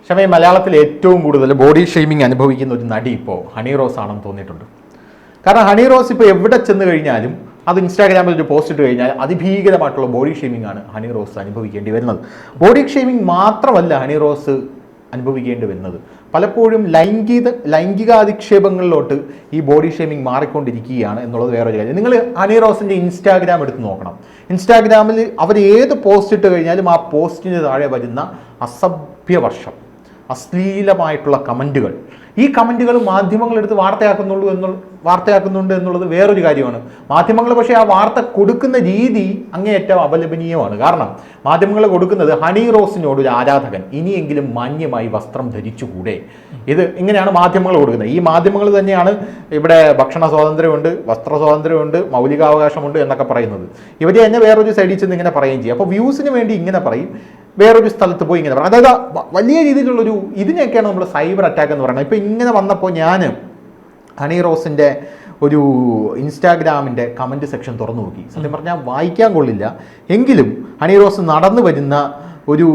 ക്ഷമ മലയാളത്തിൽ ഏറ്റവും കൂടുതൽ ബോഡി ഷെയ്മിങ് അനുഭവിക്കുന്ന ഒരു നടി ഇപ്പോൾ ഹണി റോസ് ആണെന്ന് തോന്നിയിട്ടുണ്ട്. കാരണം ഹണി റോസ് ഇപ്പോൾ എവിടെ ചെന്ന് കഴിഞ്ഞാലും അത് ഇൻസ്റ്റാഗ്രാമിൽ ഒരു പോസ്റ്റ് ഇട്ട് കഴിഞ്ഞാൽ അതിഭീകരമായിട്ടുള്ള ബോഡി ഷെയ്മിംഗ് ആണ് ഹണി റോസ് അനുഭവിക്കേണ്ടി വരുന്നത്. ബോഡി ഷെയ്മിംഗ് മാത്രമല്ല ഹണി റോസ് അനുഭവിക്കേണ്ടി വരുന്നത്, പലപ്പോഴും ലൈംഗികാധിക്ഷേപങ്ങളിലോട്ട് ഈ ബോഡി ഷെയ്മിംഗ് മാറിക്കൊണ്ടിരിക്കുകയാണ് എന്നുള്ളത് വേറൊരു കാര്യം. നിങ്ങൾ ഹണി റോസിൻ്റെ ഇൻസ്റ്റാഗ്രാം എടുത്ത് നോക്കണം. ഇൻസ്റ്റാഗ്രാമിൽ അവർ ഏത് പോസ്റ്റ് ഇട്ട് കഴിഞ്ഞാലും ആ പോസ്റ്റിന് താഴെ വരുന്ന അസഭ്യവർഷം, അശ്ലീലമായിട്ടുള്ള കമൻറ്റുകൾ, ഈ കമൻറ്റുകൾ മാധ്യമങ്ങളെടുത്ത് വാർത്തയാക്കുന്നുണ്ട് എന്നുള്ളത് വേറൊരു കാര്യമാണ്. മാധ്യമങ്ങൾ പക്ഷേ ആ വാർത്ത കൊടുക്കുന്ന രീതി അങ്ങേയറ്റം അപലപനീയമാണ്. കാരണം മാധ്യമങ്ങൾ കൊടുക്കുന്നത് ഹണി റോസിനോട് ഒരു ആരാധകൻ ഇനിയെങ്കിലും മാന്യമായി വസ്ത്രം ധരിച്ചുകൂടെ, ഇത് ഇങ്ങനെയാണ് മാധ്യമങ്ങൾ കൊടുക്കുന്നത്. ഈ മാധ്യമങ്ങൾ തന്നെയാണ് ഇവിടെ ഭക്ഷണ സ്വാതന്ത്ര്യമുണ്ട്, വസ്ത്ര സ്വാതന്ത്ര്യമുണ്ട്, മൗലികാവകാശമുണ്ട് എന്നൊക്കെ പറയുന്നത്. ഇവരെ തന്നെ വേറൊരു സൈഡിൽ ചെന്ന് ഇങ്ങനെ പറയുകയും ചെയ്യും. അപ്പോൾ വ്യൂസിന് വേണ്ടി ഇങ്ങനെ പറയും, വേറൊരു സ്ഥലത്ത് പോയി ഇങ്ങനെ പറയും. അതായത് വലിയ രീതിയിലുള്ളൊരു ഇതിനെയൊക്കെയാണ് നമ്മൾ സൈബർ അറ്റാക്ക് എന്ന് പറയുന്നത്. ഇപ്പോൾ ഇങ്ങനെ വന്നപ്പോൾ ഞാൻ ഹണി റോസിൻ്റെ ഒരു ഇൻസ്റ്റാഗ്രാമിൻ്റെ കമൻറ്റ് സെക്ഷൻ തുറന്നു നോക്കി. സത്യം പറഞ്ഞാൽ വായിക്കാൻ കൊള്ളില്ല. എങ്കിലും ഹണി റോസ് നടന്നു വരുന്ന ഒരു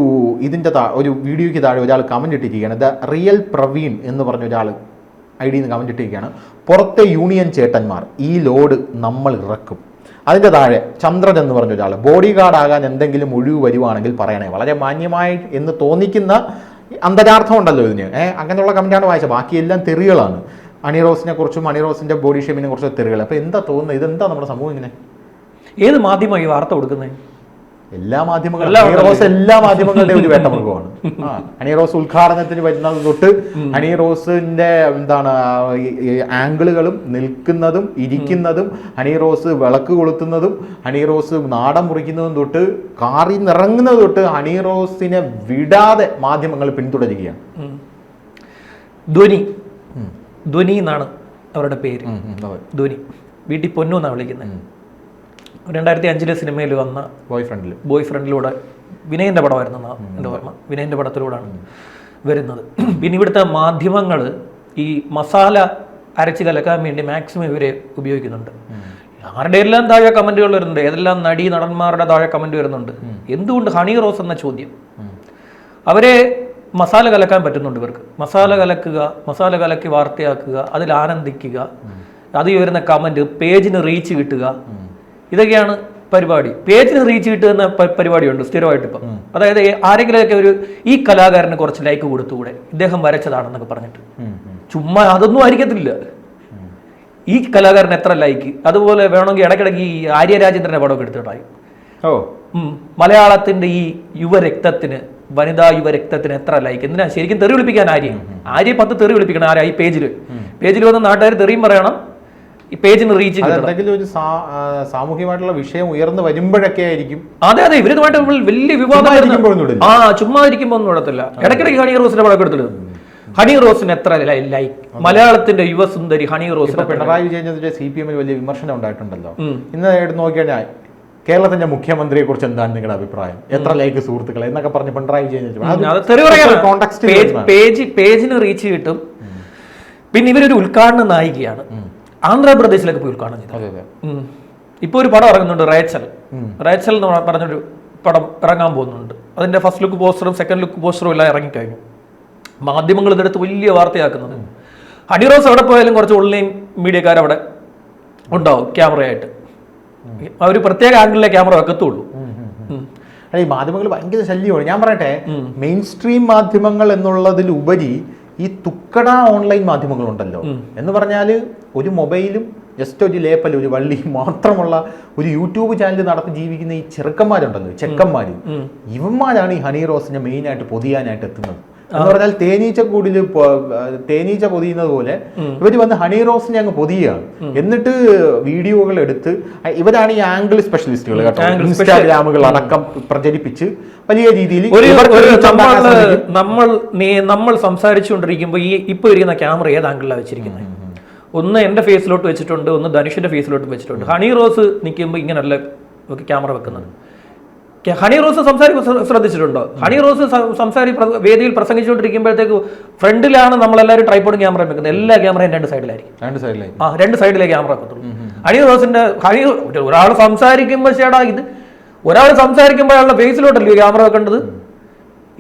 ഒരു വീഡിയോയ്ക്ക് താഴെ ഒരാൾ കമൻറ്റ് ഇട്ടിരിക്കുകയാണ്. ദ റിയൽ പ്രവീൺ എന്ന് പറഞ്ഞ ഒരാൾ ഐഡിയിൽ നിന്ന് കമൻറ്റ് ഇട്ടിരിക്കുകയാണ്. പുറത്തെ യൂണിയൻ ചേട്ടന്മാർ ഈ ലോഡ് നമ്മൾ ഇറക്കും. അതിൻ്റെ താഴെ ചന്ദ്രൻ എന്ന് പറഞ്ഞ ഒരാൾ, ബോഡി ഗാർഡ് ആകാൻ എന്തെങ്കിലും ഒഴിവ് വരുവാണെങ്കിൽ പറയണേ. വളരെ മാന്യമായി എന്ന് തോന്നിക്കുന്ന അന്തരാർത്ഥം ഉണ്ടല്ലോ ഇതിന്. അങ്ങനെയുള്ള കമൻറ്റാണ് വായിച്ചത്. ബാക്കിയെല്ലാം തെറികളാണ്. ഹണി റോസിനെ കുറിച്ചും ഹണി റോസിൻ്റെ ബോഡി ഷേമിനെ കുറിച്ചും തെറികൾ. അപ്പോൾ എന്താ തോന്നുന്നത്, ഇതെന്താ നമ്മുടെ സമൂഹം ഇങ്ങനെ? ഏത് മാധ്യമം ഈ വാർത്ത കൊടുക്കുന്നത്? എല്ലാ മാധ്യമങ്ങളും, ഹണി റോസ് എല്ലാ മാധ്യമങ്ങളുടെ ഒരു വേട്ടമൃഗമാണ്. ഹണി റോസ് ഉദ്ഘാടനത്തിന് വരുന്നത് തൊട്ട് ഹണി റോസിന്റെ ആംഗിളുകളും നിൽക്കുന്നതും ഇരിക്കുന്നതും, ഹണി റോസ് വിളക്ക് കൊളുത്തുന്നതും, ഹണി റോസ് നാടൻ മുറിക്കുന്നതും തൊട്ട് കാറിൽ നിറങ്ങുന്നത് തൊട്ട് ഹണി റോസിനെ വിടാതെ മാധ്യമങ്ങൾ പിന്തുടരുകയാണ്. ധ്വനി എന്നാണ് അവരുടെ പേര്. ധ്വനി, വീട്ടിൽ പൊന്നു എന്നാണ് വിളിക്കുന്നത്. 2005 സിനിമയിൽ വന്ന ബോയ് ഫ്രണ്ടിലൂടെ വിനയൻ്റെ പടമായിരുന്നു എൻ്റെ ഓർമ്മ. വിനയൻ്റെ പടത്തിലൂടെയാണ് വരുന്നത്. പിന്നെ ഇവിടുത്തെ മാധ്യമങ്ങൾ ഈ മസാല അരച്ച് കലക്കാൻ വേണ്ടി മാക്സിമം ഇവരെ ഉപയോഗിക്കുന്നുണ്ട്. ആരുടെ എല്ലാം താഴെ കമൻറ്റുകൾ വരുന്നുണ്ട്, ഏതെല്ലാം നടന്മാരുടെ താഴെ കമൻറ്റ് വരുന്നുണ്ട്. എന്തുകൊണ്ട് ഹണി റോസ് എന്ന ചോദ്യം. അവരെ മസാല കലക്കാൻ പറ്റുന്നുണ്ട് ഇവർക്ക്. മസാല കലക്കി വാർത്തയാക്കുക, അതിൽ ആനന്ദിക്കുക, അതിൽ വരുന്ന കമൻറ്റ്, പേജിന് റീച്ച് കിട്ടുക, ഇതൊക്കെയാണ് പരിപാടി. പേജിന് റീച്ച് കിട്ടുന്ന പരിപാടിയുണ്ട് സ്ഥിരമായിട്ട് ഇപ്പം. അതായത് ആരെങ്കിലുമൊക്കെ ഈ കലാകാരന് കുറച്ച് ലൈക്ക് കൊടുത്തുകൂടെ, ഇദ്ദേഹം വരച്ചതാണെന്നൊക്കെ പറഞ്ഞിട്ട്. ചുമ്മാ അതൊന്നും ആയിരിക്കത്തില്ല. ഈ കലാകാരൻ എത്ര ലൈക്ക്, അതുപോലെ വേണമെങ്കിൽ ഇടയ്ക്കിടയ്ക്ക് ഈ ആര്യ രാജേന്ദ്രന്റെ പടമൊക്കെ എടുത്തിട്ടായി. മലയാളത്തിന്റെ ഈ യുവരക്തത്തിന്, വനിതാ യുവരക്തത്തിന് എത്ര ലൈക്ക്. എന്തിനാ ശരിക്കും തെറി വിളിപ്പിക്കാൻ ആര്യ 10 തെറി വിളിപ്പിക്കണം. ആരാ ഈ പേജിൽ വന്ന് നാട്ടുകാർ തെറിയും പറയണം, ഈ പേജിന് റീച്ച് എന്തെങ്കിലും ഒരു സാമൂഹികമായിട്ടുള്ള വിഷയം ഉയർന്നു വരുമ്പോഴൊക്കെ ആയിരിക്കും. അതെ, ഇവരുമായിട്ട് വലിയ വിവാദം ചുമ്മാ ഇരിക്കുമ്പോ ഒന്നും ഇടത്തില്ല. ഇടയ്ക്കിടയ്ക്ക് ഹണി റോസിന്റെ പടം എടുത്തിട്ട് ഹണി റോസിന് എത്ര ലൈക്ക്, മലയാളത്തിന്റെ യുവസുന്ദരി ഹണി റോസ്. പിണറായി വിജയനെതിരെ CPM വലിയ വിമർശനം ഉണ്ടായിട്ടുണ്ടല്ലോ. ഇന്ന് എടുത്ത് നോക്കിയാൽ കേരളത്തിന്റെ മുഖ്യമന്ത്രിയെ കുറിച്ച് എന്താണ് നിങ്ങളുടെ അഭിപ്രായം, എത്ര ലൈക്ക് സുഹൃത്തുക്കളെ എന്നൊക്കെ പറഞ്ഞ് പിണറായി വിജയൻ പേജിന് റീച്ച് കിട്ടും. പിന്നെ ഇവരൊരു ഉദ്ഘാടന നായികയാണ്. ആന്ധ്രാപ്രദേശിലൊക്കെ പോയി ഉദ്ഘാടനം ചെയ്തത്. ഇപ്പോൾ ഒരു പടം ഇറങ്ങുന്നുണ്ട്, റേച്ചൽ എന്ന് പറഞ്ഞൊരു പടം ഇറങ്ങാൻ പോകുന്നുണ്ട്. അതിന്റെ ഫസ്റ്റ് ലുക്ക് പോസ്റ്ററും സെക്കൻഡ് ലുക്ക് പോസ്റ്ററും എല്ലാം ഇറങ്ങിക്കഴിഞ്ഞു. മാധ്യമങ്ങൾ ഇതെടുത്ത് വലിയ വാർത്തയാക്കുന്നത്. ഹണി റോസ് എവിടെ പോയാലും കുറച്ച് ഓൺലൈൻ മീഡിയക്കാർ അവിടെ ഉണ്ടാവും ക്യാമറയായിട്ട്. അവർ പ്രത്യേക ആംഗിളിലെ ക്യാമറ വെക്കത്തുള്ളൂ. ഈ മാധ്യമങ്ങൾ ഭയങ്കര ശല്യമാണ്. ഞാൻ പറയട്ടെ, മെയിൻ സ്ട്രീം മാധ്യമങ്ങൾ എന്നുള്ളതിലുപരി ഈ തുക്കട ഓൺലൈൻ മാധ്യമങ്ങളുണ്ടല്ലോ എന്ന് പറഞ്ഞാൽ ഒരു മൊബൈലും ജസ്റ്റ് ഒരു ലേപ്പൽ, ഒരു വള്ളി മാത്രമുള്ള ഒരു യൂട്യൂബ് ചാനൽ നടത്തി ജീവിക്കുന്ന ഈ ചെറുക്കന്മാരുണ്ടല്ലോ, ചെക്കന്മാർ, ഇവന്മാരാണ് ഈ ഹണി റോസിനെ മെയിനായിട്ട് പൊതിയാനായിട്ട് എത്തുന്നത്. എന്ന് പറഞ്ഞാൽ തേനീച്ച പൊതിയുന്നത് പോലെ ഇവർ വന്ന് ഹണി റോസിനെ അങ്ങ് പൊതിയാണ്. എന്നിട്ട് വീഡിയോകൾ എടുത്ത് ഇവരാണ് ഈ ആംഗിൾ സ്പെഷ്യലിസ്റ്റുകൾ കേട്ടോ. ഇൻസ്റ്റാഗ്രാമുകൾ അടക്കം പ്രചരിപ്പിച്ച് വലിയ രീതിയിൽ നമ്മൾ സംസാരിച്ചുകൊണ്ടിരിക്കുമ്പോൾ ഈ ഇപ്പൊ ഇരിക്കുന്ന ക്യാമറ ഏത് ആംഗിളിലാണ് വെച്ചിരിക്കുന്നത്? ഒന്ന് എന്റെ ഫേസിലോട്ട് വെച്ചിട്ടുണ്ട്, ഒന്ന് ധനുഷിന്റെ ഫേസിലോട്ട് വെച്ചിട്ടുണ്ട്. ഹണി റോസ് നിൽക്കുമ്പോൾ ഇങ്ങനല്ല ക്യാമറ വെക്കുന്നത്. ഹണി റോസ് സംസാരിക്കും ശ്രദ്ധിച്ചിട്ടുണ്ടോ? ഹണി റോസ് വേദിയിൽ പ്രസംഗിച്ചുകൊണ്ടിരിക്കുമ്പോഴത്തേക്ക് ഫ്രണ്ടിലാണ് നമ്മളെല്ലാവരും ട്രൈപോഡും ക്യാമറ വെക്കുന്നത്. എല്ലാ ക്യാമറയും രണ്ട് സൈഡിലായിരിക്കും. രണ്ട് സൈഡിലെ ക്യാമറ വെക്കത്തുള്ളൂ. ഹണി റോസിന്റെ ഒരാൾ സംസാരിക്കുമ്പോൾ ഒരാൾ സംസാരിക്കുമ്പോൾ അയാളുടെ ഫേസിലോട്ടല്ലേ ക്യാമറ വെക്കേണ്ടത്?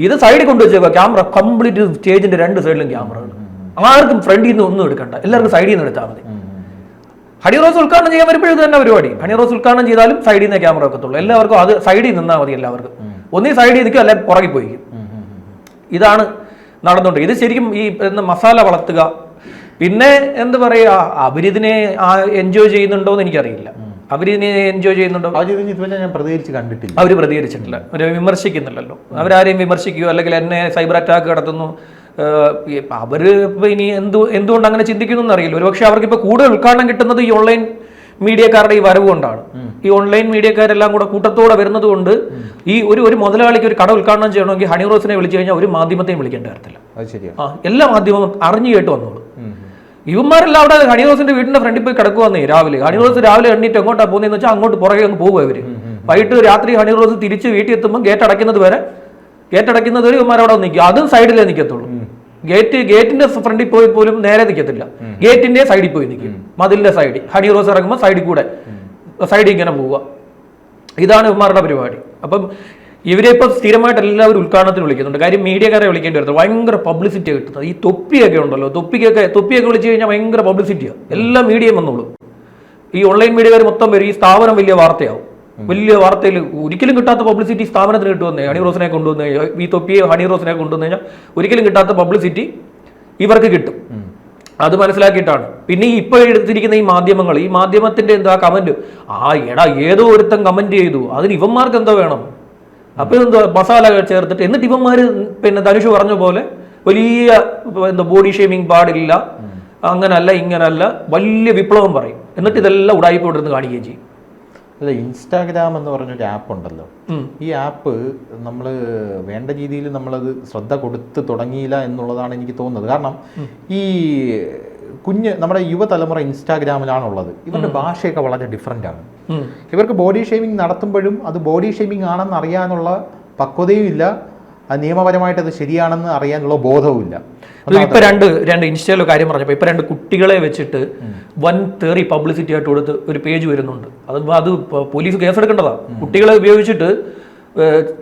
ഇത് സൈഡിൽ കൊണ്ടുവച്ചേക്കുക, ക്യാമറ കംപ്ലീറ്റ് സ്റ്റേജിന്റെ 2 സൈഡിലും ക്യാമറകൾ. ആർക്കും ഫ്രണ്ടിൽ നിന്ന് ഒന്നും എടുക്കണ്ട, എല്ലാവർക്കും സൈഡിൽ നിന്ന് എടുത്താൽ മതി. ഹണി റോസ് ഉദ്ഘാടനം ചെയ്യാൻ വരുമ്പോഴും ഇത് തന്നെ പരിപാടി. ഹണി റോസ് ഉദ്ഘാടനം ചെയ്താലും സൈഡിൽ നിന്ന് ക്യാമറ വെക്കത്തുള്ളൂ. എല്ലാവർക്കും അത് സൈഡിൽ നിന്നാൽ മതി. എല്ലാവർക്കും ഒന്നീ സൈഡിൽ നിൽക്കും, അല്ലെങ്കിൽ പുറകിൽ പോയിക്കും. ഇതാണ് നടന്നുകൊണ്ട്. ഇത് ശരിക്കും ഈ മസാല വളർത്തുക. പിന്നെ എന്താ പറയുക, അവരിതിനെ എൻജോയ് ചെയ്യുന്നുണ്ടോ എന്ന് എനിക്കറിയില്ല. അവരിതിനെ എൻജോയ് ചെയ്യുന്നുണ്ടോ? ഞാൻ പ്രതികരിച്ച് കണ്ടിട്ടില്ല. അവർ പ്രതികരിച്ചിട്ടില്ല. അവർ വിമർശിക്കുന്നില്ലല്ലോ. അവരാരെയും വിമർശിക്കുകയോ അല്ലെങ്കിൽ എന്നെ സൈബർ അറ്റാക്ക് നടത്തുന്നു, അവര് ഇപ്പൊ ഇനി എന്തുകൊണ്ട് അങ്ങനെ ചിന്തിക്കുന്നു അറിയില്ല. ഒരുപക്ഷെ അവർക്ക് ഇപ്പൊ കൂടുതൽ ഉദ്ഘാടനം കിട്ടുന്നത് ഈ ഓൺലൈൻ മീഡിയക്കാരുടെ ഈ വരവ് കൊണ്ടാണ്. ഈ ഓൺലൈൻ മീഡിയക്കാരെല്ലാം കൂടെ കൂട്ടത്തോടെ വരുന്നത് കൊണ്ട് ഈ ഒരു മുതലാളിക്ക് ഒരു കട ഉദ്ഘാടനം ചെയ്യണമെങ്കിൽ ഹണി റോസിനെ വിളിച്ചു കഴിഞ്ഞാൽ ഒരു മാധ്യമത്തെയും വിളിക്കേണ്ട കാര്യത്തില്ല. എല്ലാ മാധ്യമവും അറിഞ്ഞു കേട്ട് വന്നോളൂ. ഇവന്മാരെല്ലാം അവിടെ ഹണി റോസിന്റെ വീടിന്റെ ഫ്രണ്ടിൽ പോയി കിടക്കുവന്നേ രാവിലെ. ഹണി റോസ് രാവിലെ എണ്ണീറ്റ് എങ്ങോട്ടാ പോകുന്നതെന്ന് വെച്ചാൽ അങ്ങോട്ട് പുറകെ അങ്ങ് പോകുക അവര്. വൈകിട്ട് രാത്രി ഹണി റോസ് തിരിച്ച് വീട്ടിൽ എത്തുമ്പോൾ ഗേറ്റ് അടയ്ക്കുന്നത് വരെ ഇവന്മാരവിടെ നിൽക്കും. അതും സൈഡിലേ നിൽക്കത്തുള്ളൂ. ഗേറ്റിന്റെ ഫ്രണ്ടിൽ പോയി പോലും നേരെ നിൽക്കത്തില്ല, ഗേറ്റിന്റെ സൈഡിൽ പോയി നിൽക്കും, മതിലിന്റെ സൈഡിൽ. ഹണി റോസ് ഇറങ്ങുമ്പോൾ സൈഡിൽ ഇങ്ങനെ പോവുക. ഇതാണ് ഇവന്മാരുടെ പരിപാടി. അപ്പം ഇവരെ ഇപ്പം സ്ഥിരമായിട്ട് എല്ലാവരും ഉദ്ഘാടനത്തിന് വിളിക്കുന്നുണ്ട്. കാര്യം മീഡിയക്കാരെ വിളിക്കേണ്ടി വരുന്നത് ഭയങ്കര പബ്ലിസിറ്റി കിട്ടുന്നത്. ഈ തൊപ്പിയൊക്കെ ഉണ്ടല്ലോ, തൊപ്പിയൊക്കെ വിളിച്ചു കഴിഞ്ഞാൽ ഭയങ്കര പബ്ലിസിറ്റിയാണ്. എല്ലാ മീഡിയയും വന്നോളൂ. ഈ ഓൺലൈൻ മീഡിയക്കാർ മൊത്തം വരും. ഈ സ്ഥാപനം വലിയ വാർത്തയാവും. വലിയ വാർത്തയിൽ ഒരിക്കലും കിട്ടാത്ത പബ്ലിസിറ്റി സ്ഥാപനത്തിന് കിട്ടുവന്നേ. ഹണി റോസിനെ കൊണ്ടുവന്ന് ഈ തൊപ്പിയെ ഹണി റോസിനെ കൊണ്ടുവന്നു കഴിഞ്ഞാൽ ഒരിക്കലും കിട്ടാത്ത പബ്ലിസിറ്റി ഇവർക്ക് കിട്ടും. അത് മനസ്സിലാക്കിയിട്ടാണ്. പിന്നെ ഈ ഇപ്പോൾ എടുത്തിരിക്കുന്ന ഈ മാധ്യമത്തിന്റെ എന്താ കമന്റ്, ഏതോ ഒരുത്തൻ കമന്റ് ചെയ്തു, അതിന് ഇവന്മാർക്ക് എന്തോ വേണം. അപ്പൊ എന്തോ മസാല ചേർത്തിട്ട് എന്നിട്ട് ഇവന്മാര് പിന്നെ ധനുഷ് പറഞ്ഞ പോലെ വലിയ എന്താ ബോഡി ഷേമിങ് പാടില്ല, അങ്ങനല്ല ഇങ്ങനല്ല, വലിയ വിപ്ലവം പറയും. എന്നിട്ട് ഇതെല്ലാം ഉടായിപ്പ് കൊണ്ടിരുന്ന് കാണിക്കുകയും ചെയ്യും. അല്ല, ഇൻസ്റ്റാഗ്രാം എന്ന് പറഞ്ഞൊരു ആപ്പ് ഉണ്ടല്ലോ. ഈ ആപ്പ് നമ്മൾ വേണ്ട രീതിയിൽ നമ്മളത് ശ്രദ്ധ കൊടുത്ത് തുടങ്ങിയില്ല എന്നുള്ളതാണ് എനിക്ക് തോന്നുന്നത്. കാരണം ഈ നമ്മുടെ യുവതലമുറ ഇൻസ്റ്റാഗ്രാമിലാണുള്ളത്. ഇവരുടെ ഭാഷയൊക്കെ വളരെ ഡിഫറെൻ്റ് ആണ്. ഇവർക്ക് ബോഡി ഷേമിങ് നടത്തുമ്പോഴും അത് ബോഡി ഷേമിങ് ആണെന്ന് അറിയാനുള്ള പക്വതയും ഇല്ല, അത് നിയമപരമായിട്ട് അത് ശരിയാണെന്ന് അറിയാനുള്ള ബോധവും ഇല്ല. ഇപ്പൊ രണ്ട് ഇൻസ്റ്റയിലോ കാര്യം പറഞ്ഞപ്പോ ഇപ്പൊ 2 കുട്ടികളെ വെച്ചിട്ട് വൻ തേറി പബ്ലിസിറ്റി ആയിട്ട് കൊടുത്ത് ഒരു പേജ് വരുന്നുണ്ട്. അത് പോലീസ് കേസെടുക്കേണ്ടതാ. കുട്ടികളെ ഉപയോഗിച്ചിട്ട്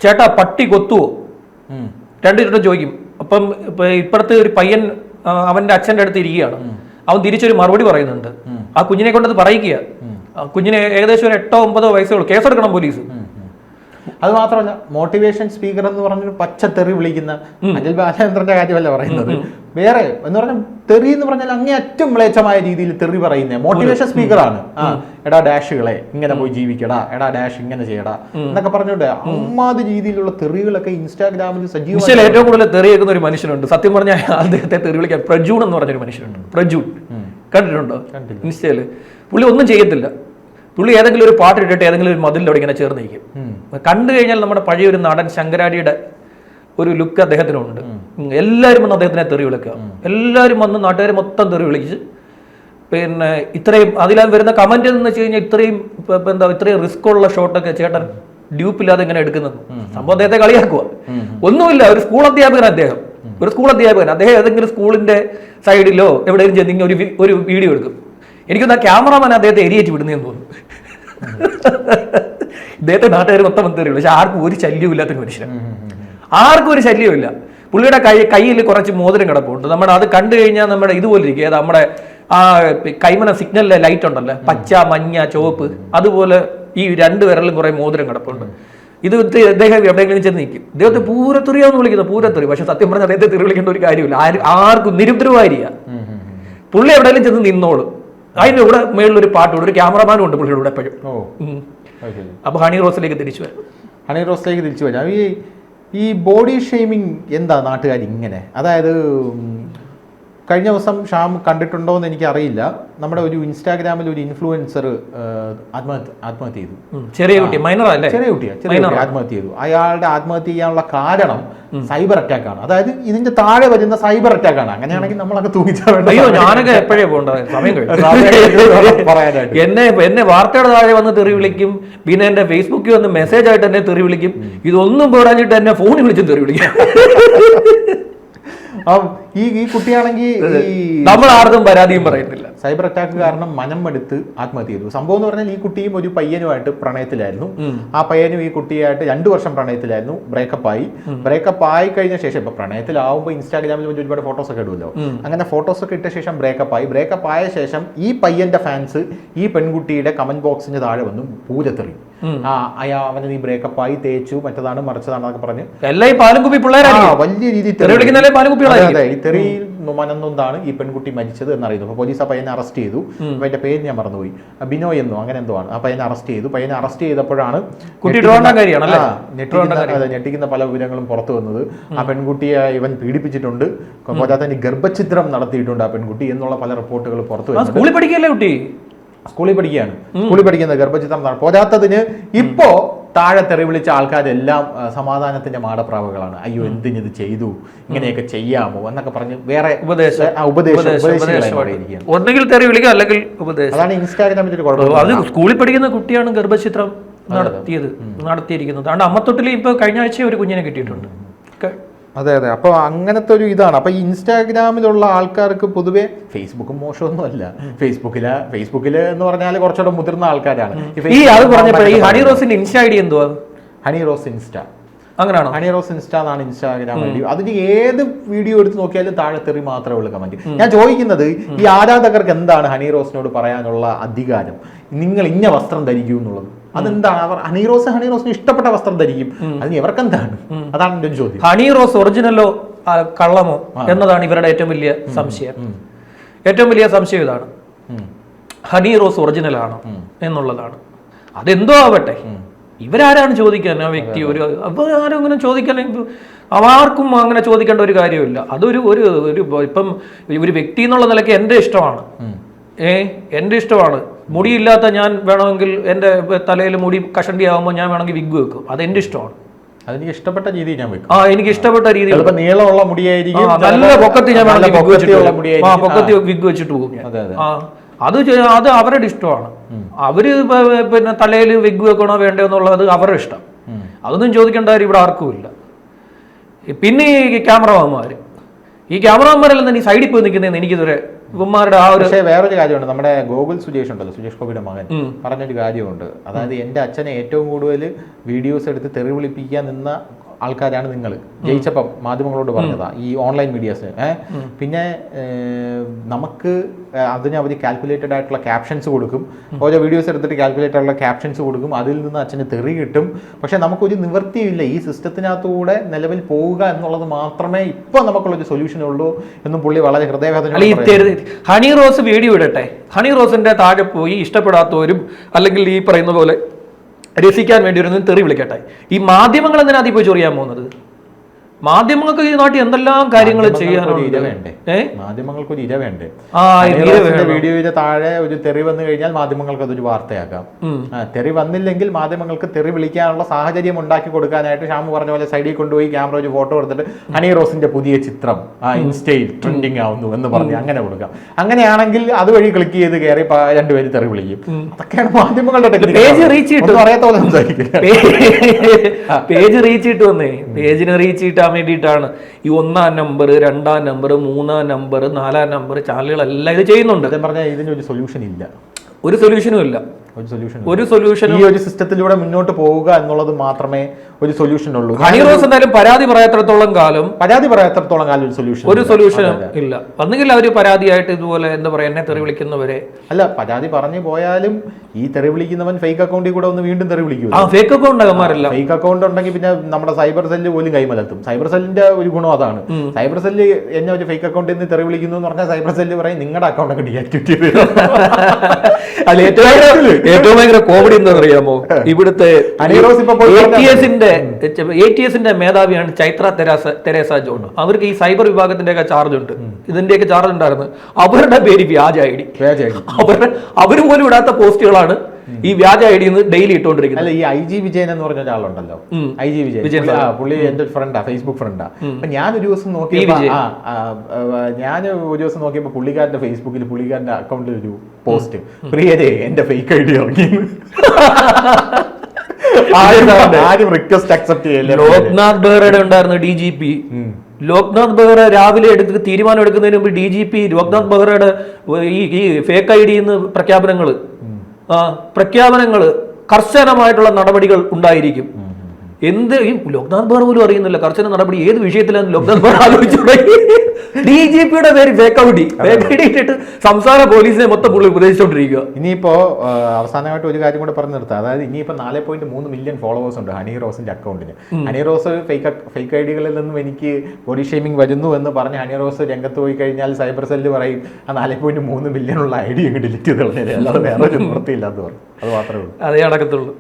ചേട്ടാ പട്ടി കൊത്തുവോ 2 ചോദിക്കും. അപ്പം ഇപ്പുറത്തെ ഒരു പയ്യൻ അവന്റെ അച്ഛന്റെ അടുത്ത് ഇരിക്കുകയാണ്. അവൻ തിരിച്ചൊരു മറുപടി പറയുന്നുണ്ട്. ആ കുഞ്ഞിനെ കൊണ്ടത് പറയിക്കുക. കുഞ്ഞിന് ഏകദേശം ഒരു 8-9 വയസ്സുള്ളൂ. കേസെടുക്കണം പോലീസ്. അത് മാത്രമല്ല, മോട്ടിവേഷൻ സ്പീക്കർ എന്ന് പറഞ്ഞൊരു പച്ചത്തെറി വിളിക്കുന്ന അനിൽ ബാലചന്ദ്രന്റെ കാര്യമല്ല പറയുന്നത്. വേറെ എന്ന് പറഞ്ഞാൽ തെറി എന്ന് പറഞ്ഞാൽ അങ്ങേയറ്റം മ്ലേച്ഛമായ രീതിയിൽ തെറി പറയുന്നത് മോട്ടിവേഷൻ സ്പീക്കറാണ്. എടാ ഡാഷുകളെ ഇങ്ങനെ പോയി ജീവിക്കടാ, എടാ ഡാഷ് ഇങ്ങനെ ചെയ്യടാ എന്നൊക്കെ പറഞ്ഞോണ്ട് അമ്മാതി രീതിയിലുള്ള തെറികളൊക്കെ ഇൻസ്റ്റാഗ്രാമിൽ സജീവമായി. ഏറ്റവും കൂടുതൽ തെറി കേൾക്കുന്ന ഒരു മനുഷ്യനുണ്ട്. സത്യം പറഞ്ഞാൽ അദ്ദേഹത്തെ തെറി വിളിക്കാൻ പ്രജൂൺ എന്ന് പറഞ്ഞൊരു മനുഷ്യനുണ്ട്. പ്രജൂൺ കണ്ടിട്ടുണ്ടോ? ഇൻസ്റ്റയില് പുള്ളി ഒന്നും ചെയ്യത്തില്ല. പുള്ളി ഏതെങ്കിലും ഒരു പാട്ട് ഇട്ടിട്ട് ഏതെങ്കിലും ഒരു മതിലിൻ്റെ അവിടെ ഇങ്ങനെ ചേർന്ന് നിൽക്കും. കണ്ടു കഴിഞ്ഞാൽ നമ്മുടെ പഴയ ഒരു നടൻ ശങ്കരാടിയുടെ ഒരു ലുക്ക് അദ്ദേഹത്തിനുണ്ട്. എല്ലാവരും വന്ന് അദ്ദേഹത്തിനെ തെറി വിളിക്കുക. എല്ലാവരും വന്ന് നാട്ടുകാരെ മൊത്തം തെറി വിളിച്ച് പിന്നെ ഇത്രയും അതിലാൻ വരുന്ന കമന്റ് എന്ന് വെച്ച് കഴിഞ്ഞാൽ ഇത്രയും റിസ്ക് ഉള്ള ഷോട്ടൊക്കെ ചേട്ടൻ ഡ്യൂപ്പില്ലാതെ ഇങ്ങനെ എടുക്കുന്നത്. സംഭവം അദ്ദേഹത്തെ കളിയാക്കുക. ഒന്നുമില്ല, ഒരു സ്കൂൾ അധ്യാപകൻ അദ്ദേഹം. അദ്ദേഹം ഏതെങ്കിലും സ്കൂളിന്റെ സൈഡിലോ എവിടെയെങ്കിലും ചെന്ന് ഒരു വീഡിയോ എടുക്കും. എനിക്കൊന്ന് ആ ക്യാമറമാൻ അദ്ദേഹത്തെ എരിയേറ്റ് വിടുന്നതെന്ന് തോന്നുന്നു. ഇദ്ദേഹത്തെ നാട്ടുകാർ മൊത്തം തെറിയുള്ളൂ. പക്ഷെ ആർക്കും ഒരു ശല്യവും ഇല്ലാത്തൊരു മനുഷ്യനാണ്. ആർക്കും ഒരു ശല്യമില്ല. പുള്ളിയുടെ കയ്യിൽ കുറച്ച് മോതിരം കിടപ്പുണ്ട്. നമ്മുടെ അത് കണ്ടു കഴിഞ്ഞാൽ നമ്മുടെ ഇതുപോലെ ഇരിക്കും. നമ്മുടെ ആ കൈമന സിഗ്നലിലെ ലൈറ്റ് ഉണ്ടല്ലോ, പച്ച മഞ്ഞ ചുവപ്പ്, അതുപോലെ ഈ 2 വിരലിലും കുറെ മോതിരം കിടപ്പുണ്ട്. ഇത് അദ്ദേഹം എവിടെയെങ്കിലും ചെന്ന് നിൽക്കും. ഇദ്ദേഹത്തെ പൂരത്തെറിയാന്ന് വിളിക്കുന്നത്, പൂരത്തെറി. പക്ഷെ സത്യം പറഞ്ഞാൽ അദ്ദേഹത്തെ തെറി വിളിക്കേണ്ട ഒരു കാര്യമില്ല. ആർക്കും നിരുദ്രവായിരിക്കുക. പുള്ളി എവിടെയെങ്കിലും ചെന്ന് നിന്നോളും. അതിൻ്റെ കൂടെ മേളിലൊരു പാട്ടുണ്ട്, ഒരു ക്യാമറമാനും ഉണ്ട് പുള്ളിയുടെ കൂടെ എപ്പോഴും. അപ്പൊ ഹണി റോസിലേക്ക് തിരിച്ചു വരാം. ഈ ബോഡി ഷെയ്മിങ് എന്താ നാട്ടുകാർ ഇങ്ങനെ? അതായത് കഴിഞ്ഞ ദിവസം ഷാം കണ്ടിട്ടുണ്ടോ എന്ന് എനിക്കറിയില്ല. നമ്മുടെ ഒരു ഇൻസ്റ്റാഗ്രാമിൽ ഒരു ഇൻഫ്ലുവൻസർ ആത്മഹത്യ ചെയ്തു. ചെറിയ കുട്ടിയാ ആത്മഹത്യ ചെയ്തു. അയാളുടെ ആത്മഹത്യ ചെയ്യാനുള്ള കാരണം സൈബർ അറ്റാക്ക് ആണ്. അതായത് ഇതിന്റെ താഴെ വരുന്ന സൈബർ അറ്റാക്ക് ആണ്. അങ്ങനെയാണെങ്കിൽ നമ്മളൊക്കെ തൂങ്ങിച്ചാൽ ഞാനൊക്കെ എപ്പോഴേ പോകേണ്ട സമയം പറയാനായിട്ട് എന്നെ വാർത്തയുടെ താഴെ വന്ന് തെറി വിളിക്കും. പിന്നെ എന്റെ ഫേസ്ബുക്കിൽ വന്ന് മെസ്സേജ് ആയിട്ട് എന്നെ തെറി വിളിക്കും. ഇതൊന്നും പോരാഞ്ഞിട്ട് എന്നെ ഫോണിൽ വിളിച്ചും തെറി വിളിക്കും. ഈ കുട്ടിയാണെങ്കിൽ നമ്മൾ ആർക്കും പരാതിയും പറയുന്നില്ല. സൈബർ അറ്റാക്ക് കാരണം മനം എടുത്ത് ആത്മഹത്യ ചെയ്തു. സംഭവം എന്ന് പറഞ്ഞാൽ ഈ കുട്ടിയും ഒരു പയ്യനുമായിട്ട് പ്രണയത്തിലായിരുന്നു. ആ പയ്യനും ഈ കുട്ടിയായിട്ട് 2 വർഷം പ്രണയത്തിലായിരുന്നു. ബ്രേക്കപ്പ് ആയി കഴിഞ്ഞ ശേഷം, ഇപ്പൊ പ്രണയത്തിലാവുമ്പോൾ ഇൻസ്റ്റാഗ്രാമിൽ ഒരുപാട് ഫോട്ടോസ് ഒക്കെ ഇടുമല്ലോ, അങ്ങനെ ഫോട്ടോസ് ഒക്കെ ഇട്ട ശേഷം ബ്രേക്കപ്പ് ആയ ശേഷം ഈ പയ്യന്റെ ഫാൻസ് ഈ പെൺകുട്ടിയുടെ കമന്റ് ബോക്സിന് താഴെ വന്നു പൂരത്തെറി. അവന് നീ ബ്രേക്കപ്പ് ആയി തേച്ചു, മറ്റതാണ് മറിച്ചതാണെന്നൊക്കെ പറഞ്ഞ് എല്ലാം ഈ പാലുംകുപ്പി പിള്ളേരാണ് വലിയ രീതിയിൽ ഈ തെറിയിൽ മനന്നൊന്നാണ് ഈ പെൺകുട്ടി മരിച്ചത് എന്നറിയുന്നു. അപ്പൊ പോലീസ് ആ പയ്യനെ അറസ്റ്റ് ചെയ്തു. അവന്റെ പേര് ഞാൻ മറന്നുപോയി, ബിനോയ് എന്നോ അങ്ങനെ എന്തോ ആണ്. ആ പയ്യനെ അറസ്റ്റ് ചെയ്തു. പയ്യനെ അറസ്റ്റ് ചെയ്തപ്പോഴാണ് ഞെട്ടിക്കുന്ന പല വിവരങ്ങളും പുറത്തു വന്നത്. ആ പെൺകുട്ടിയെ ഇവൻ പീഡിപ്പിച്ചിട്ടുണ്ട്, പോരാത്തതിന് ഗർഭഛിദ്രം നടത്തിയിട്ടുണ്ട് ആ പെൺകുട്ടി എന്നുള്ള പല റിപ്പോർട്ടുകൾ പുറത്തു വരുന്നുണ്ട്. സ്കൂളിൽ പഠിക്കുന്ന ഗർഭചിത്രം പോരാത്തതിന് ഇപ്പോ താഴെ തെറി വിളിച്ച ആൾക്കാരെല്ലാം സമാധാനത്തിന്റെ മാടപ്രാവുകളാണ്. അയ്യോ എന്തിനിത് ചെയ്തു, ഇങ്ങനെയൊക്കെ ചെയ്യാമോ എന്നൊക്കെ പറഞ്ഞ് വേറെ ഒന്നെങ്കിൽ തെറി വിളിക്കുക അല്ലെങ്കിൽ ഉപദേശം. അതാണ് ഇൻസ്റ്റാഗ്രാമിന്റെ ഒരു കുഴപ്പം. അത് സ്കൂളിൽ പഠിക്കുന്ന കുട്ടിയാണ് ഗർഭചിത്രം നടത്തിയിരിക്കുന്നത്. അതുകൊണ്ട് അമ്മത്തൊട്ടിൽ ഇപ്പൊ കഴിഞ്ഞ ആഴ്ച ഒരു കുഞ്ഞിനെ കിട്ടിയിട്ടുണ്ട്. അതെ. അപ്പോൾ അങ്ങനത്തെ ഒരു ഇതാണ്. അപ്പോൾ ഈ ഇൻസ്റ്റാഗ്രാമിലുള്ള ആൾക്കാർക്ക് പൊതുവെ ഫേസ്ബുക്കും മോശമൊന്നുമല്ല. ഫേസ്ബുക്കില് എന്ന് പറഞ്ഞാൽ കുറച്ചുകൂടെ മുതിർന്ന ആൾക്കാരാണ്. ഹണി റോസിന്റെ ഇൻസ്റ്റാ ഐഡി എന്തുവാ? ഹണി റോസ് ഇൻസ്റ്റാ. അങ്ങനെയാണോ? ഹണി റോസ് ഇൻസ്റ്റാ എന്നാണ് ഇൻസ്റ്റാഗ്രാം ഐഡി. അതിന് ഏത് വീഡിയോ എടുത്ത് നോക്കിയാലും താഴെ തെറി മാത്രമേ ഉള്ളൂ കമന്റ്. ഞാൻ ചോദിക്കുന്നത്, ഈ ആരാധകർക്ക് എന്താണ് ഹണി റോസിനോട് പറയാനുള്ള അധികാരം? നിങ്ങൾ ഇന്ന വസ്ത്രം ധരിക്കൂ എന്നുള്ളത് അതെന്താണ്? അവർ ഹണി റോസിന് ഇഷ്ടപ്പെട്ട വസ്ത്രം ധരിക്കും, അതിന് ഇവർക്കെന്താണ്? അതാണ് എന്റെ ഒരു ചോദ്യം. ഹണി റോസ് ഒറിജിനലോ കള്ളമോ എന്നതാണ് ഇവരുടെ ഏറ്റവും വലിയ സംശയം. ഇതാണ്, ഹണി റോസ് ഒറിജിനൽ ആണോ എന്നുള്ളതാണ്. അതെന്തോ ആവട്ടെ, ഇവരാരാണ് ചോദിക്കാൻ? ആ വ്യക്തി ആരും അങ്ങനെ ചോദിക്കാൻ, ആർക്കും അങ്ങനെ ചോദിക്കേണ്ട ഒരു കാര്യമില്ല. അതൊരു ഇപ്പം ഒരു വ്യക്തി എന്നുള്ള നിലയ്ക്ക് എൻ്റെ ഇഷ്ടമാണ്. മുടിയില്ലാത്ത ഞാൻ വേണമെങ്കിൽ എൻ്റെ തലയിൽ മുടി കഷണ്ടി ആകുമ്പോൾ ഞാൻ വേണമെങ്കിൽ വിഗ് വെക്കും. അതെന്റെ ഇഷ്ടമാണ്. അതെനിക്ക് ഇഷ്ടപ്പെട്ട രീതി ഞാൻ വെക്കും. എനിക്ക് ഇഷ്ടപ്പെട്ട രീതി. നീളമുള്ള മുടിയായിരിക്കും, നല്ല പൊക്കത്തി ഞാൻ പൊക്കത്തി വിഗ് വെച്ചിട്ട് പോകും. അത് അവരുടെ ഇഷ്ടമാണ്. അവര് പിന്നെ തലയിൽ വിഗ് വെക്കണോ വേണ്ടോ എന്നുള്ളത് അവരുടെ ഇഷ്ടം. അതൊന്നും ചോദിക്കേണ്ട കാര്യം ഇവിടെ ആർക്കും ഇല്ല. പിന്നെ ഈ ക്യാമറമാന്മാരെല്ലാം തന്നെ ഈ സൈഡിൽ പോയി നിൽക്കുന്നതെന്ന് എനിക്കിതുവരെ ഇവന്മാരുടെ പക്ഷേ വേറൊരു കാര്യമുണ്ട്. നമ്മുടെ ഗോകുൽ സുജേഷ് ഉണ്ടല്ലോ, സുജേഷ് ഗോപിയുടെ മകൻ, പറഞ്ഞൊരു കാര്യമുണ്ട്. അതായത് എൻ്റെ അച്ഛനെ ഏറ്റവും കൂടുതൽ വീഡിയോസ് എടുത്ത് തെറി വിളിപ്പിക്കാൻ നിന്ന ആൾക്കാരാണ് നിങ്ങൾ. ജയിച്ചപ്പം മാധ്യമങ്ങളോട് പറഞ്ഞതാ, ഈ ഓൺലൈൻ മീഡിയാസ്. പിന്നെ നമുക്ക് അതിന് അവർ കാൽക്കുലേറ്റഡ് ആയിട്ടുള്ള ക്യാപ്ഷൻസ് കൊടുക്കും. ഓരോ വീഡിയോസ് എടുത്തിട്ട് കാൽക്കുലേറ്റഡ് ആയിട്ടുള്ള ക്യാപ്ഷൻസ് കൊടുക്കും. അതിൽ നിന്ന് അച്ഛന് തെറി കിട്ടും. പക്ഷെ നമുക്കൊരു നിവൃത്തിയില്ല. ഈ സിസ്റ്റത്തിനകത്തൂടെ നിലവിൽ പോവുക എന്നുള്ളത് മാത്രമേ ഇപ്പൊ നമുക്കുള്ളൊരു സൊല്യൂഷൻ ഉള്ളൂ എന്നും പുള്ളി വളരെ ഹൃദയവേദന. ഹണി റോസ് വീഡിയോ ഇടട്ടെ, ഹണി റോസിന്റെ താഴെ പോയി ഇഷ്ടപ്പെടാത്തവരും അല്ലെങ്കിൽ ഈ പറയുന്ന പോലെ രസിക്കാൻ വേണ്ടി ഒരു തെറി വിളിക്കട്ടെ. ഈ മാധ്യമങ്ങൾ എന്തിനാ അതിൽ പോയി ചൊറിയാൻ പോകുന്നത്? മാധ്യമങ്ങൾക്ക് ഈ നാട്ടിൽ എന്തെല്ലാം കാര്യങ്ങൾ ചെയ്യാനുണ്ട്. മാധ്യമങ്ങൾക്ക് ഒരു ഇര വേണ്ടേ? വീഡിയോയുടെ താഴെ ഒരു തെറി വന്നു കഴിഞ്ഞാൽ മാധ്യമങ്ങൾക്ക് അതൊരു വാർത്തയാക്കാം. തെറി വന്നില്ലെങ്കിൽ മാധ്യമങ്ങൾക്ക് തെറി വിളിക്കാനുള്ള സാഹചര്യം ഉണ്ടാക്കി കൊടുക്കാനായിട്ട് ഷാമു പറഞ്ഞ പോലെ സൈഡിൽ കൊണ്ടുപോയി ക്യാമറ ഒരു ഫോട്ടോ എടുത്തിട്ട് ഹണി റോസിന്റെ പുതിയ ചിത്രം ഇൻസ്റ്റയിൽ ട്രെൻഡിങ് ആവുന്നു എന്ന് പറഞ്ഞ് അങ്ങനെ കൊടുക്കാം. അങ്ങനെയാണെങ്കിൽ അതുവഴി ക്ലിക്ക് ചെയ്ത് കയറി 2 പേര് തെറി വിളിക്കും. അതൊക്കെയാണ് മാധ്യമങ്ങളുടെ ടെക്നിക്ക്. പേജ് റീച്ച് കിട്ടാൻ വേണ്ടിയിട്ടാണ് ഈ 1-ാം നമ്പർ, 2-ാം നമ്പർ, 3-ാം നമ്പർ, 4-ാം നമ്പർ ചാനലുകളെല്ലാം ഇത് ചെയ്യുന്നുണ്ട്. പറഞ്ഞാൽ ഇതിനൊരു സൊല്യൂഷൻ ഇല്ല, ഒരു സൊല്യൂഷനും ഇല്ല. ഒരു സൊല്യൂഷൻ ഈ ഒരു സിസ്റ്റത്തിലൂടെ മുന്നോട്ട് പോവുക എന്നുള്ളത് മാത്രമേ ഒരു സൊല്യൂഷൻ ഉള്ളൂ. ഹണി റോസ് എന്തായാലും പരാതി പറയാത്തിടത്തോളം കാലം ഒരു സൊല്യൂഷൻ ഇല്ല. ഒന്നുകിൽ അവര് പരാതിയായിട്ട് ഇതുപോലെ എന്താ പറയാ, എന്നെ തെറി വിളിക്കുന്നവരെ അല്ല, പരാതി പറഞ്ഞു പോയാലും ഈ തെറി വിളിക്കുന്നവൻ ഫേക്ക് അക്കൗണ്ടിൽ കൂടെ ഒന്ന് വീണ്ടും തെറി വിളിക്കും. ഫേക്ക് അക്കൗണ്ട് അകന്മാരല്ല. ഫേക്ക് അക്കൗണ്ട് ഉണ്ടെങ്കിൽ പിന്നെ നമ്മുടെ സൈബർ സെല്ല് പോലും കൈമലർത്തും. സൈബർ സെല്ലിന്റെ ഒരു ഗുണം അതാണ്. സൈബർ സെല്ല് എന്നെ ഒരു ഫേക്ക് അക്കൗണ്ടിൽ നിന്ന് തെറി വിളിക്കുന്നു എന്ന് പറഞ്ഞാൽ സൈബർ സെല്ല് പറയും നിങ്ങളുടെ അക്കൗണ്ട് ഒക്കെ ഡീആക്ടിവേറ്റ് ചെയ്ത്. ഏറ്റവും ഭയങ്കര കോമഡി എന്താ അറിയാമോ, ഇവിടുത്തെ ATSന്റെ മേധാവിയാണ് ചൈത്ര തെരേസ ജോൺ. അവർക്ക് ഈ സൈബർ വിഭാഗത്തിന്റെ ഒക്കെ ചാർജ് ഉണ്ട്, ഇതിന്റെയൊക്കെ ചാർജ് ഉണ്ടായിരുന്നു. അവരുടെ പേര് വ്യാജ ഐഡി. അവരും പോലും ഇടാത്ത പോസ്റ്റുകളാണ് ഈ വ്യാജ ഐ ഡി ഡെയിലി ഇട്ടുകൊണ്ടിരിക്കുന്നത്. അല്ല, ഈ IG വിജയൻ എന്ന് പറഞ്ഞ ഒരാളുണ്ടല്ലോ, IG വിജയൻ, പുള്ളി എന്റെ ഫ്രണ്ടാ, ഫേസ്ബുക്ക് ഫ്രണ്ടാ. അപ്പൊ ഞാൻ ഒരു ദിവസം നോക്കിയപ്പോ പുള്ളിക്കാരന്റെ ഫേസ്ബുക്കിൽ പുള്ളിക്കാരന്റെ അക്കൗണ്ടിൽ ഒരു പോസ്റ്റ്, പ്രിയരെ എന്റെ ഫേക്ക് ഐഡി ഇറങ്ങി, ആരും റിക്വസ്റ്റ് അക്സെപ്റ്റ് ചെയ്യില്ല. ലോക്നാഥ് ബെഹ്റയുടെ ഉണ്ടായിരുന്നു DGP, ലോക്നാഥ് ബെഹ്റ രാവിലെ തീരുമാനം എടുക്കുന്നതിന് മുമ്പ് DGP ലോക്നാഥ് ബെഹ്റയുടെ ഈ ഫേക്ക് ID പ്രഖ്യാപനങ്ങള് കർശനമായിട്ടുള്ള നടപടികൾ ഉണ്ടായിരിക്കും. എന്ത് ഈ ലോക്നാഥ് ബെഹ്റ പോലും അറിയുന്നില്ല കർശന നടപടി ഏത് വിഷയത്തിലാണ് ലോക്നാഥ് ബെഹ്റ ആലോചിച്ചു തുടങ്ങി. DGPയുടെ പേര് ഫേക്ക് ഐഡി ഇട്ടിട്ട് സംസ്ഥാന പോലീസിനെ മൊത്തം പുള്ളി ഉപദേശിച്ചുകൊണ്ടിരിക്കുക. ഇനിയിപ്പോ അവസാനമായിട്ട് ഒരു കാര്യം കൂടെ പറഞ്ഞു നിർത്താം. അതായത് ഇനിയിപ്പോ 4.3 മില്യൺ ഫോളോവേഴ്സ് ഉണ്ട് ഹണി റോസിന്റെ അക്കൗണ്ടിന്. ഹണി റോസ് ഫേക്ക് ഐഡികളിൽ നിന്നും എനിക്ക് ബോഡി ഷേമിംഗ് വരുന്നു എന്ന് പറഞ്ഞ് ഹണി റോസ് രംഗത്ത് പോയി കഴിഞ്ഞാൽ സൈബർ സെല്ല് പറയും ആ 4.3 മില്യൺ ഉള്ള ID ഡിലീറ്റ് ചെയ്ത് കളഞ്ഞത്, അല്ലാതെ വേറെ ഒരു നിവൃത്തിയില്ലാന്ന് പറഞ്ഞു. അത് മാത്രമേ ഉള്ളൂ, അതേ നടക്കത്തുള്ളൂ.